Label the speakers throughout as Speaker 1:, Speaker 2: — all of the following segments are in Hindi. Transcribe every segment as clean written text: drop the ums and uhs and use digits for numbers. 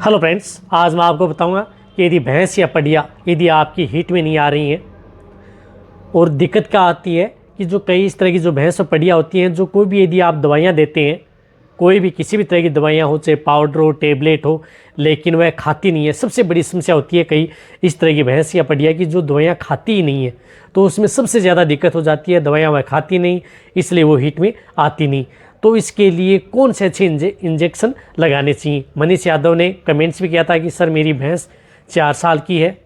Speaker 1: हेलो फ्रेंड्स, आज मैं आपको बताऊंगा कि यदि भैंस या पड़िया यदि आपकी हीट में नहीं आ रही हैं और दिक्कत क्या आती है कि जो कई इस तरह की जो भैंस और पड़िया होती हैं, जो कोई भी यदि आप दवाइयां देते हैं, कोई भी किसी भी तरह की दवाइयां हो, चाहे पाउडर हो, टेबलेट हो, लेकिन वह खाती नहीं है। सबसे बड़ी समस्या होती है कई इस तरह की भैंस या पड़िया की जो दवाइयाँ खाती ही नहीं है, तो उसमें सबसे ज़्यादा दिक्कत हो जाती है। दवाइयाँ वह खाती नहीं, इसलिए वो हीट में आती नहीं। तो इसके लिए कौन से अच्छे इंजेक्शन लगाने चाहिए? मनीष यादव ने कमेंट्स भी किया था कि सर मेरी भैंस 4 साल की है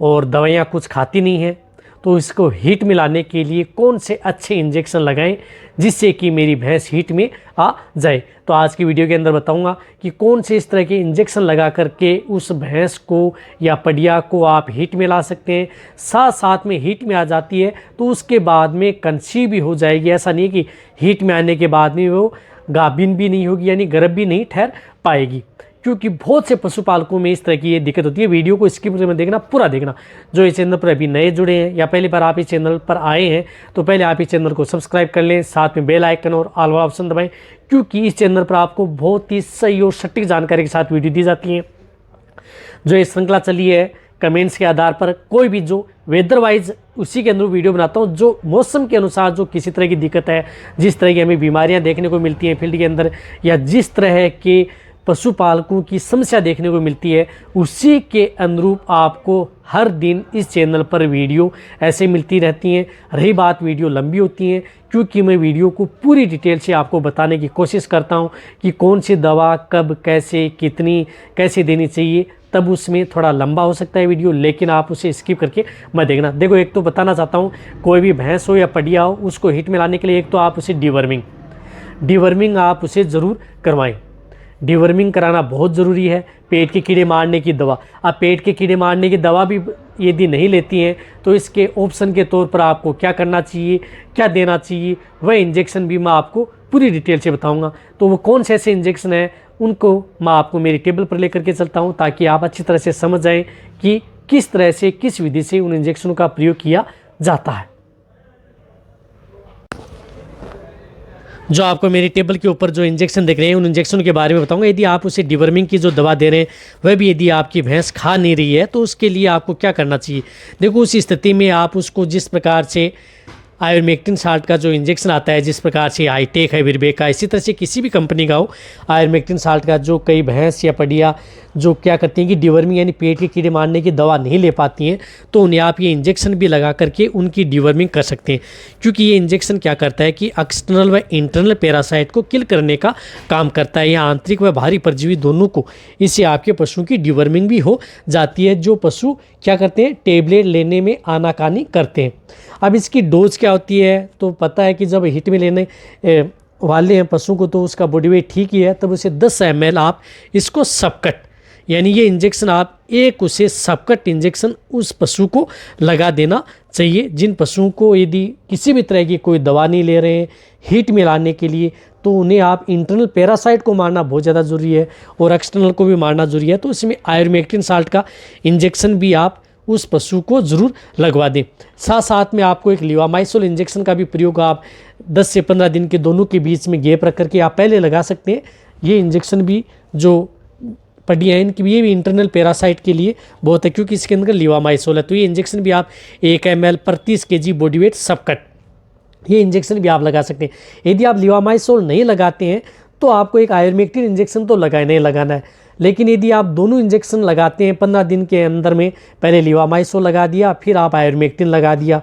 Speaker 1: और दवाइयाँ कुछ खाती नहीं है, तो इसको हीट में लाने के लिए कौन से अच्छे इंजेक्शन लगाएं जिससे कि मेरी भैंस हीट में आ जाए। तो आज की वीडियो के अंदर बताऊंगा कि कौन से इस तरह के इंजेक्शन लगा करके उस भैंस को या पड़िया को आप हीट में ला सकते हैं। साथ साथ में हीट में आ जाती है तो उसके बाद में कंसीव भी हो जाएगी। ऐसा नहीं कि हीट में आने के बाद में वो गाभिन भी नहीं होगी, यानी गर्भ भी नहीं ठहर पाएगी, क्योंकि बहुत से पशुपालकों में इस तरह की ये दिक्कत होती है। वीडियो को स्किप में देखना, पूरा देखना। जो इस चैनल पर अभी नए जुड़े हैं या पहली बार आप इस चैनल पर आए हैं तो पहले आप इस चैनल को सब्सक्राइब कर लें, साथ में बेल आइकन और ऑल वाला ऑप्शन दबाएं, क्योंकि इस चैनल पर आपको बहुत ही सही और सटीक जानकारी के साथ वीडियो दी जाती है। जो ये श्रृंखला चली है कमेंट्स के आधार पर, कोई भी जो वेदर वाइज उसी के अंदर वीडियो बनाता हूँ, जो मौसम के अनुसार जो किसी तरह की दिक्कत है, जिस तरह की हमें बीमारियाँ देखने को मिलती हैं फील्ड के अंदर, या जिस तरह के पशुपालकों की समस्या देखने को मिलती है, उसी के अनुरूप आपको हर दिन इस चैनल पर वीडियो ऐसे मिलती रहती हैं। रही बात वीडियो लंबी होती हैं, क्योंकि मैं वीडियो को पूरी डिटेल से आपको बताने की कोशिश करता हूं कि कौन सी दवा कब कैसे कितनी कैसे देनी चाहिए, तब उसमें थोड़ा लंबा हो सकता है वीडियो, लेकिन आप उसे स्किप करके मत देखना। देखो, एक तो बताना चाहता हूँ, कोई भी भैंस हो या पड़िया हो, उसको हीट में लाने के लिए एक तो आप उसे डिवर्मिंग आप उसे ज़रूर करवाएं। डिवर्मिंग कराना बहुत ज़रूरी है। पेट के कीड़े मारने की दवा, अब पेट के कीड़े मारने की दवा भी यदि नहीं लेती हैं तो इसके ऑप्शन के तौर पर आपको क्या करना चाहिए, क्या देना चाहिए, वह इंजेक्शन भी मैं आपको पूरी डिटेल से बताऊंगा। तो वो कौन से ऐसे इंजेक्शन हैं उनको मैं आपको मेरी टेबल पर लेकर के चलता हूं, ताकि आप अच्छी तरह से समझ जाएं कि किस तरह से किस विधि से उन इंजेक्शनों का प्रयोग किया जाता है। जो आपको मेरी टेबल के ऊपर जो इंजेक्शन दिख रहे हैं, उन इंजेक्शन के बारे में बताऊंगा। यदि आप उसे डिवर्मिंग की जो दवा दे रहे हैं वह भी यदि आपकी भैंस खा नहीं रही है तो उसके लिए आपको क्या करना चाहिए। देखो, उस स्थिति में आप उसको जिस प्रकार से आयुर्मेक्टिन साल्ट का जो इंजेक्शन आता है, जिस प्रकार से हाईटेक है, विरबेक का, इसी तरह से किसी भी कंपनी का हो आयुर्मेक्टिन साल्ट का, जो कई भैंस या पड़िया जो क्या करती हैं कि डिवर्मिंग यानी पेट के कीड़े मारने की दवा नहीं ले पाती हैं, तो उन्हें आप ये इंजेक्शन भी लगा करके उनकी डिवर्मिंग कर सकते हैं। क्योंकि ये इंजेक्शन क्या करता है कि एक्सटर्नल व इंटरनल पैरासाइट को किल करने का काम करता है, या आंतरिक व बाहरी परजीवी दोनों को। इससे आपके पशुओं की डिवर्मिंग भी हो जाती है। जो पशु क्या करते हैं, टेबलेट लेने में आनाकानी करते हैं। अब इसकी डोज क्या होती है, तो पता है कि जब हीट में लेने वाले हैं पशु को तो उसका बॉडी वेट ठीक ही है, तब उसे 10 ml आप इसको सबकट, यानी ये इंजेक्शन आप उसे सबकट इंजेक्शन उस पशु को लगा देना चाहिए। जिन पशुओं को यदि किसी भी तरह की कोई दवा नहीं ले रहे हैं हीट में लाने के लिए, तो उन्हें आप इंटरनल पैरासाइट को मारना बहुत ज़्यादा ज़रूरी है और एक्सटर्नल को भी मारना ज़रूरी है। तो इसमें आयुर्मेक्टिन साल्ट का इंजेक्शन भी आप उस पशु को ज़रूर लगवा दें। साथ साथ में आपको एक लिवामाइसोल इंजेक्शन का भी प्रयोग आप 10 से 15 दिन के दोनों के बीच में गैप रख करके आप पहले लगा सकते हैं। ये इंजेक्शन भी जो पड़िया है इनकी ये भी इंटरनल पैरासाइट के लिए बहुत है, क्योंकि इसके अंदर लिवामाइसोल है। तो ये इंजेक्शन भी आप 1 ml पर 30 kg बॉडी वेट सबकट, ये इंजेक्शन भी आप लगा सकते हैं। यदि आप लिवामाइसोल नहीं लगाते हैं तो आपको एक आयुर्मेक्टिन इंजेक्शन तो लगाना है, लेकिन यदि आप दोनों इंजेक्शन लगाते हैं 15 दिन के अंदर में, पहले लिवामाइसोल लगा दिया, फिर आप आयुर्मेक्टिन लगा दिया,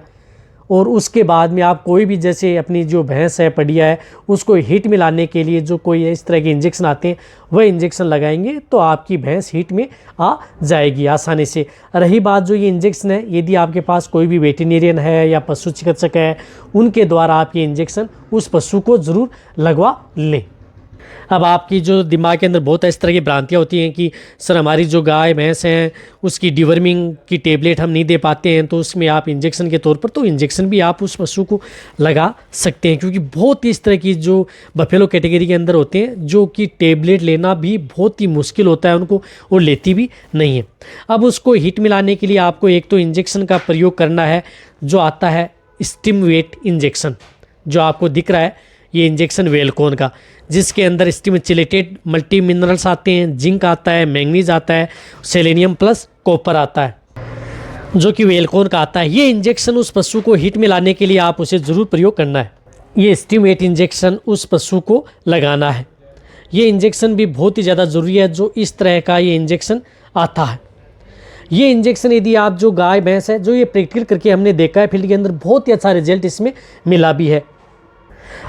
Speaker 1: और उसके बाद में आप कोई भी जैसे अपनी जो भैंस है पड़िया है उसको हीट में लाने के लिए जो कोई इस तरह के इंजेक्शन आते हैं वह इंजेक्शन लगाएंगे तो आपकी भैंस हीट में आ जाएगी आसानी से। रही बात जो ये इंजेक्शन है, यदि आपके पास कोई भी वेटेरिनियन है या पशु चिकित्सक है, उनके द्वारा आप ये इंजेक्शन उस पशु को ज़रूर लगवा लें। अब आपकी जो दिमाग के अंदर बहुत इस तरह की भ्रांतियाँ होती हैं कि सर हमारी जो गाय भैंस हैं उसकी डिवर्मिंग की टेबलेट हम नहीं दे पाते हैं, तो उसमें आप इंजेक्शन के तौर पर तो इंजेक्शन भी आप उस पशु को लगा सकते हैं। क्योंकि बहुत ही इस तरह की जो बफेलो कैटेगरी के अंदर होते हैं जो कि टेबलेट लेना भी बहुत ही मुश्किल होता है उनको, और लेती भी नहीं है। अब उसको हीट में लाने के लिए आपको एक तो इंजेक्शन का प्रयोग करना है जो आता है स्टिमुलेट इंजेक्शन, जो आपको दिख रहा है ये इंजेक्शन वेलकॉन का, जिसके अंदर स्टिमुलेटेड मल्टी मिनरल्स आते हैं, जिंक आता है, मैंगनीज आता है, सेलेनियम प्लस कॉपर आता है, जो कि वेलकॉन का आता है। ये इंजेक्शन उस पशु को हीट में लाने के लिए आप उसे ज़रूर प्रयोग करना है। ये स्टिमुलेट इंजेक्शन उस पशु को लगाना है। ये इंजेक्शन भी बहुत ही ज़्यादा ज़रूरी है, जो इस तरह का ये इंजेक्शन आता है। ये इंजेक्शन यदि आप जो गाय भैंस है, जो ये प्रैक्टिकल करके हमने देखा है फील्ड के अंदर, बहुत ही अच्छा रिजल्ट इसमें मिला भी है।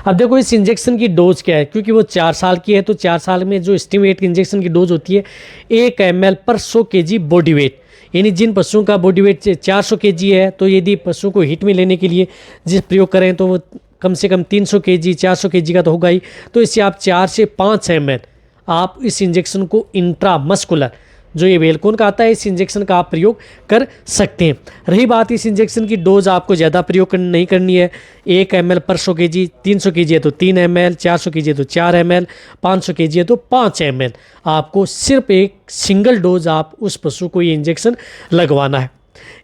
Speaker 1: अब देखो इस इंजेक्शन की डोज क्या है, क्योंकि वो 4 साल की है, तो 4 साल में जो स्टिमुलेट इंजेक्शन की डोज होती है 1 ml पर 100 kg बॉडी वेट, यानी जिन पशुओं का बॉडी वेट 400 kg है, तो यदि पशुओं को हीट में लेने के लिए जिस प्रयोग करें तो वो कम से कम 300 kg 400 kg का तो होगा ही। तो इससे आप 4 से 5 ml आप इस इंजेक्शन को इंट्रामस्कुलर, जो ये वेलकॉन का आता है, इस इंजेक्शन का आप प्रयोग कर सकते हैं। रही बात इस इंजेक्शन की डोज, आपको ज़्यादा प्रयोग नहीं करनी है। 1 ml पर 100 kg, 300 kg है तो 3 ml, 400 kg है तो 4 ml, 500 kg है तो 5 ml। आपको सिर्फ एक सिंगल डोज आप उस पशु को ये इंजेक्शन लगवाना है।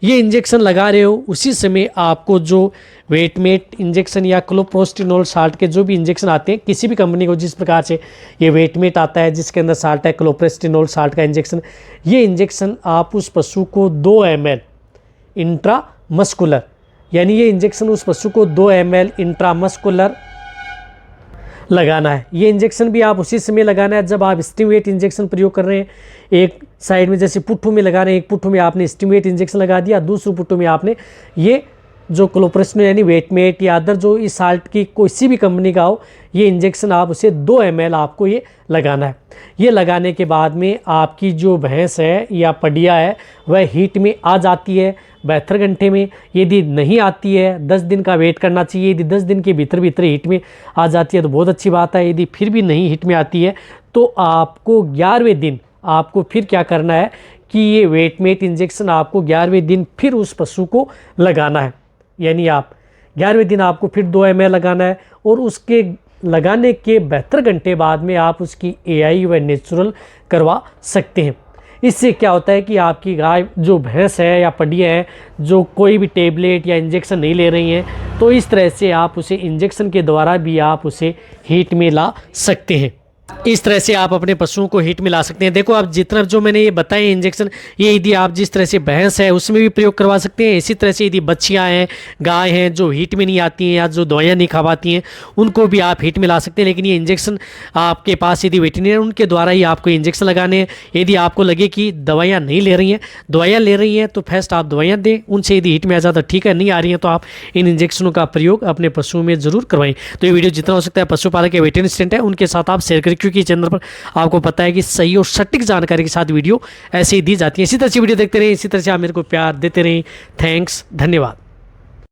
Speaker 1: ये इंजेक्शन लगा रहे हो उसी समय आपको जो वेटमेट इंजेक्शन या क्लोप्रोस्टिनोल साल्ट के जो भी इंजेक्शन आते हैं किसी भी कंपनी को, जिस प्रकार से ये वेटमेट आता है जिसके अंदर साल्ट है, क्लोप्रोस्टिनोल साल्ट का इंजेक्शन, ये इंजेक्शन आप उस पशु को 2 ml इंट्रामस्कुलर, यानी ये इंजेक्शन उस पशु को 2 ml इंट्रामस्कुलर लगाना है। ये इंजेक्शन भी आप उसी समय लगाना है जब आप स्टिमुलेट इंजेक्शन प्रयोग कर रहे हैं। एक साइड में जैसे पुट्ठू में लगा रहे हैं, एक पुट्ठू में आपने स्टिमुलेट इंजेक्शन लगा दिया, दूसरे पुट्ठू में आपने ये जो क्लोप्रोस्टिनोल यानी वेटमेट या अदर जो इस साल्ट की किसी भी कंपनी का हो, ये इंजेक्शन आप उसे 2 ml आपको ये लगाना है। ये लगाने के बाद में आपकी जो भैंस है या पडिया है वह हीट में आ जाती है 72 घंटे में। यदि नहीं आती है 10 दिन का वेट करना चाहिए। यदि 10 दिन के भीतर भीतर हीट में आ जाती है तो बहुत अच्छी बात है। यदि फिर भी नहीं हीट में आती है तो आपको 11वें दिन आपको फिर क्या करना है कि ये वेटमेट इंजेक्शन आपको 11वें दिन फिर उस पशु को लगाना है। यानी आप 11वें दिन आपको फिर 2 ml लगाना है और उसके लगाने के 72 घंटे बाद में आप उसकी AI व नेचुरल करवा सकते हैं। इससे क्या होता है कि आपकी गाय जो भैंस है या पडिया है जो कोई भी टेबलेट या इंजेक्शन नहीं ले रही हैं, तो इस तरह से आप उसे इंजेक्शन के द्वारा भी आप उसे हीट में ला सकते हैं। इस तरह से आप अपने पशुओं को हीट में ला सकते हैं। देखो आप जितना जो मैंने ये बताए इंजेक्शन, ये यदि आप जिस तरह से भैंस है उसमें भी प्रयोग करवा सकते हैं। इसी तरह से यदि बच्चियाँ हैं, गाय हैं जो हीट में नहीं आती हैं या जो दवाइयाँ नहीं खा पाती हैं, उनको भी आप हीट में ला सकते हैं। लेकिन ये इंजेक्शन आपके पास यदि वेटरनरी उनके द्वारा ही आपको इंजेक्शन लगाने हैं। यदि आपको लगे कि दवाइयाँ नहीं ले रही हैं, दवाइयाँ ले रही हैं तो फर्स्ट आप दवाइयाँ दें, उनसे यदि हीट में आ जाता ठीक है, नहीं आ रही हैं तो आप इन इंजेक्शनों का प्रयोग अपने पशुओं में ज़रूर करवाएं। तो ये वीडियो जितना हो सकता है पशुपालक या वेटरनरी असिस्टेंट है उनके साथ आप शेयर करें, क्योंकि चैनल पर आपको पता है कि सही और सटीक जानकारी के साथ वीडियो ऐसे ही दी जाती है। इसी तरह से वीडियो देखते रहें, इसी तरह से आप मेरे को प्यार देते रहें। थैंक्स, धन्यवाद।